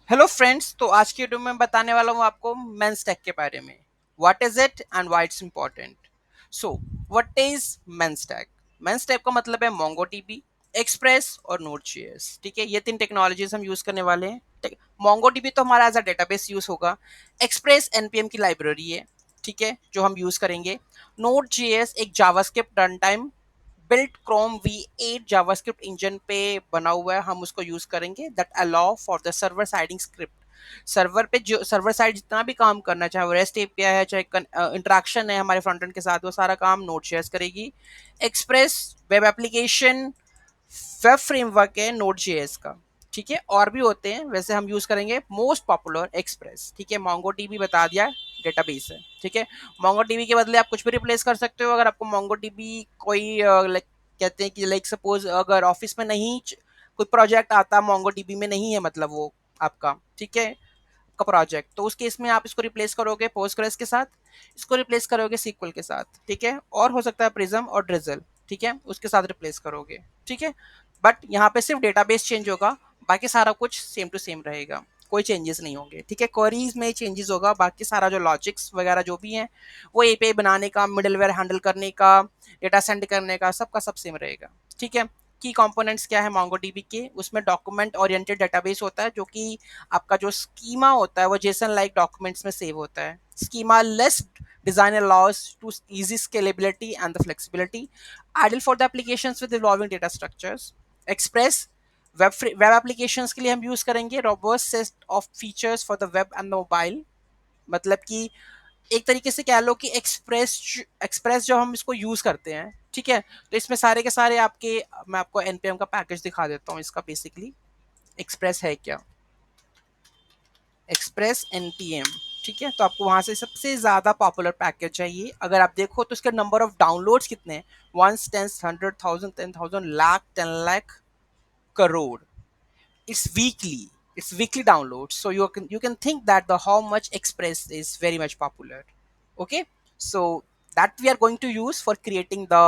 Hello friends. तो आज की वीडियो में बताने वाला हूँ आपको मेन स्टैक के बारे में। What is it and why it's important. So what is main stack. Main stack का मतलब है मोंगोडीबी, एक्सप्रेस और नोड.जेएस। ठीक है, ये तीन टेक्नोलॉजीज हम यूज करने वाले हैं। मोंगोडीबी तो हमारा एज अ डेटाबेस यूज होगा। एक्सप्रेस एनपीएम की लाइब्रेरी है, ठीक है, जो हम यूज करेंगे। नोड.जेएस एक JavaScript run time built Chrome V8 JavaScript engine पे बना हुआ है, हम उसको यूज करेंगे। That allow for the server siding script. Server पे जो सर्वर साइड जितना भी काम करना है, चाहे वो रेस्ट एपीआई है, चाहे इंटरेक्शन है हमारे फ्रंट एंड के साथ, वो सारा काम नोड.जेएस करेगी। Express web application web framework है नोड.जेएस का। ठीक है, और भी होते हैं, वैसे हम यूज करेंगे मोस्ट पॉपुलर एक्सप्रेस। ठीक है, मोंगोडीबी बता दिया डेटाबेस है। ठीक है, मोंगोडीबी के बदले आप कुछ भी रिप्लेस कर सकते हो। अगर आपको मोंगोडीबी कोई लाइक कहते हैं कि लाइक सपोज अगर ऑफिस में नहीं कोई प्रोजेक्ट आता मोंगोडीबी में नहीं है, मतलब वो आपका, ठीक है, का प्रोजेक्ट, तो उस केस में आप इसको रिप्लेस करोगे पोस्टग्रेस के साथ, इसको रिप्लेस करोगे सीक्वल के साथ। ठीक है, और हो सकता है प्रिज्म और ड्रिजल, ठीक है, उसके साथ रिप्लेस करोगे। ठीक है, बट यहाँ पे सिर्फ डेटाबेस चेंज होगा, बाकी सारा कुछ सेम टू सेम रहेगा, कोई चेंजेस नहीं होंगे। ठीक है, क्वेरीज में चेंजेस होगा, बाकी सारा जो लॉजिक्स वगैरह जो भी है, वो एपीआई बनाने का, मिडलवेयर हैंडल करने का, डेटा सेंड करने का, सबका सब सेम रहेगा। ठीक है, की कंपोनेंट्स क्या है मोंगोडीबी के, उसमें डॉक्यूमेंट ओरिएंटेड डेटाबेस होता है, जो कि आपका जो स्कीमा होता है वो जेसन लाइक डॉक्यूमेंट्स में सेव होता है। Schema less design allows to easy scalability and the flexibility, ideal for the applications with evolving data structures. Express web applications के लिए हम यूज करेंगे robust set of features for the web and the mobile। मतलब कि एक तरीके से कह लो कि एक्सप्रेस एक्सप्रेस जो हम इसको यूज करते हैं, ठीक है, तो इसमें सारे के सारे आपके, मैं आपको एनपीएम का पैकेज दिखा देता हूँ इसका। बेसिकली एक्सप्रेस है क्या, एक्सप्रेस एनपीएम। ठीक है, तो आपको वहां से सबसे ज्यादा पॉपुलर पैकेज चाहिए। अगर आप देखो तो उसके नंबर ऑफ डाउनलोड्स कितने हैं, 1 10 100,000 10,000 lakh 10 lakh crore. It's weekly downloads, so you can think that the how much express is very much popular. Okay, so that we are going to use for creating the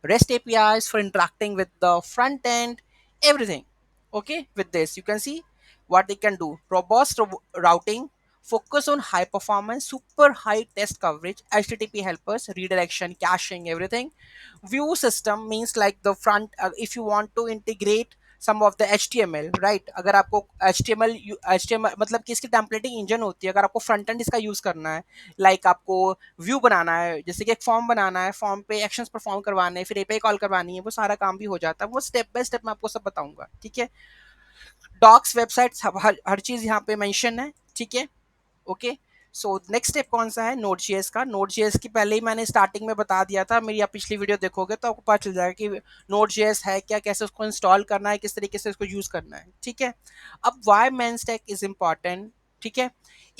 REST APIs, for interacting with the front end, everything. Okay, with this you can see what they can do: robust routing, focus on high performance, super high test coverage, HTTP helpers, redirection, caching, everything. View system means like the front, if you want to integrate some of the HTML, राइट। अगर आपको HTML मतलब कि इसकी टेम्पलेटिंग engine होती है, अगर आपको फ्रंट एंड इसका यूज करना है, लाइक आपको व्यू बनाना है, जैसे कि एक फॉर्म बनाना है, फॉर्म पे एक्शंस परफॉर्म करवाने हैं, फिर एपीआई कॉल करवानी है, वो सारा काम भी हो जाता है। वो स्टेप बाय स्टेप मैं आपको सब बताऊंगा। ठीक है, डॉक्स वेबसाइट्स, हर चीज यहाँ पे मेंशन है। ठीक है, ओके। सो नेक्स्ट स्टेप कौन सा है, नोड.जेएस का। नोड.जेएस की पहले ही मैंने स्टार्टिंग में बता दिया था, मेरी आप पिछली वीडियो देखोगे तो आपको पता चल जाएगा कि नोड.जेएस है क्या, कैसे उसको इंस्टॉल करना है, किस तरीके से उसको यूज करना है। ठीक है, अब why MEAN stack is important. ठीक है,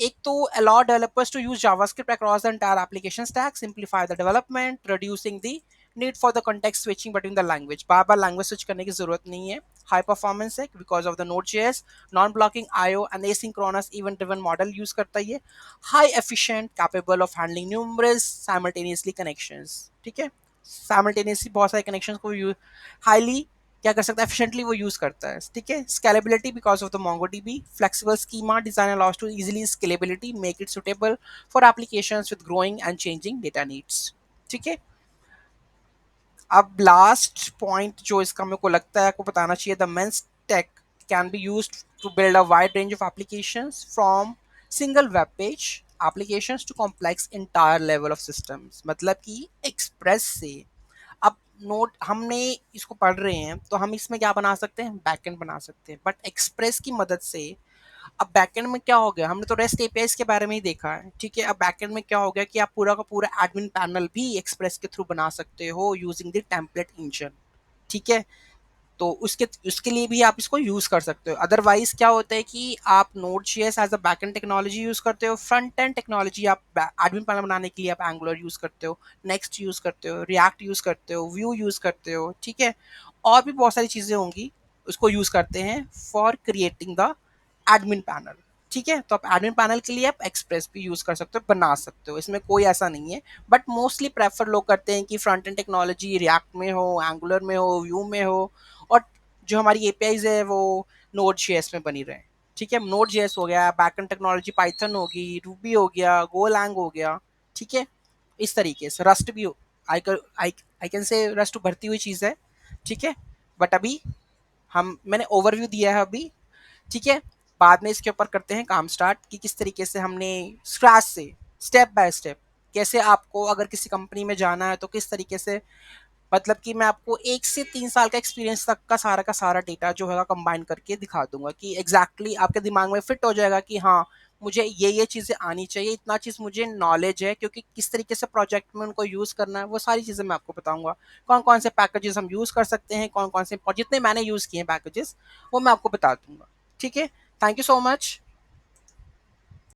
एक तो allow developers to use JavaScript across the entire application stack, simplify the development, reducing the need for the context switching between the language. बार बार लैंग्वेज स्विच करने की जरूरत नहीं है। हाई परफॉर्मेंस है because of the NodeJS, non blocking IO and asynchronous event driven model use करता है ये। High efficient, capable of handling numerous simultaneously connections. ठीक है, साइमल्टेनियसली बहुत सारे कनेक्शंस को यूज, हाईली क्या कर सकता है, एफिशिएंटली वो यूज करता है। ठीक है, scalability because of the MongoDB, flexible schema design allows to easily scalability, make it suitable for applications with growing and changing data needs. ठीक है, अब लास्ट पॉइंट जो इसका मेरे को लगता है आपको बताना चाहिए, द मेंस stack can be used to build a wide range of applications from single web page applications to complex entire level of systems. मतलब कि एक्सप्रेस से अब नोट हमने इसको पढ़ रहे हैं तो हम इसमें क्या बना सकते हैं, बैकएंड बना सकते हैं, बट एक्सप्रेस की मदद से अब बैकएंड में क्या हो गया, हमने तो रेस्ट एपीआई के बारे में ही देखा है। ठीक है, अब बैकएंड में क्या हो गया कि आप पूरा का पूरा एडमिन पैनल भी एक्सप्रेस के थ्रू बना सकते हो यूजिंग द टेम्पलेट इंजन। ठीक है, तो उसके उसके लिए भी आप इसको यूज कर सकते हो। अदरवाइज क्या होता है कि आप NodeJS as a backend technology use करते हो, फ्रंट एंड टेक्नोलॉजी आप एडमिन पैनल बनाने के लिए आप एंगुलर यूज करते हो, नेक्स्ट यूज करते हो, रिएक्ट यूज करते हो, व्यू यूज करते हो। ठीक है, और भी बहुत सारी चीजें होंगी, उसको यूज करते हैं for creating the admin panel. ठीक है, तो आप एडमिन पैनल के लिए आप एक्सप्रेस भी यूज कर सकते हो, बना सकते हो, इसमें कोई ऐसा नहीं है। बट मोस्टली प्रेफर लोग करते हैं कि फ्रंट एंड टेक्नोलॉजी रिएक्ट में हो, एंगुलर में हो, व्यू में हो, और जो हमारी एपीआईज है वो नोड.जेएस में बनी रहे। ठीक है, नोड जेएस हो गया, बैकएंड टेक्नोलॉजी पाइथन होगी, रूबी हो गया, गोलैंग हो गया। ठीक है, इस तरीके से रस्ट भी आई आई आई कैन से रस्ट भरती हुई चीज़ है। ठीक है, बट अभी हम मैंने ओवरव्यू दिया है अभी। ठीक है, बाद में इसके ऊपर करते हैं काम स्टार्ट कि किस तरीके से हमने स्क्रैच से स्टेप बाय स्टेप कैसे आपको अगर किसी कंपनी में जाना है तो किस तरीके से, मतलब कि मैं आपको 1 से 3 साल का एक्सपीरियंस तक का सारा डेटा जो है कंबाइन करके दिखा दूंगा कि एग्जैक्टली आपके दिमाग में फिट हो जाएगा कि हाँ मुझे ये चीज़ें आनी चाहिए, इतना चीज़ मुझे नॉलेज है, क्योंकि किस तरीके से प्रोजेक्ट में उनको यूज़ करना है वो सारी चीज़ें मैं आपको बताऊंगा। कौन कौन से पैकेजेस हम यूज़ कर सकते हैं, कौन कौन से जितने मैंने यूज़ किए हैं पैकेजेस वो मैं आपको बता दूंगा। ठीक है, थैंक यू सो मच।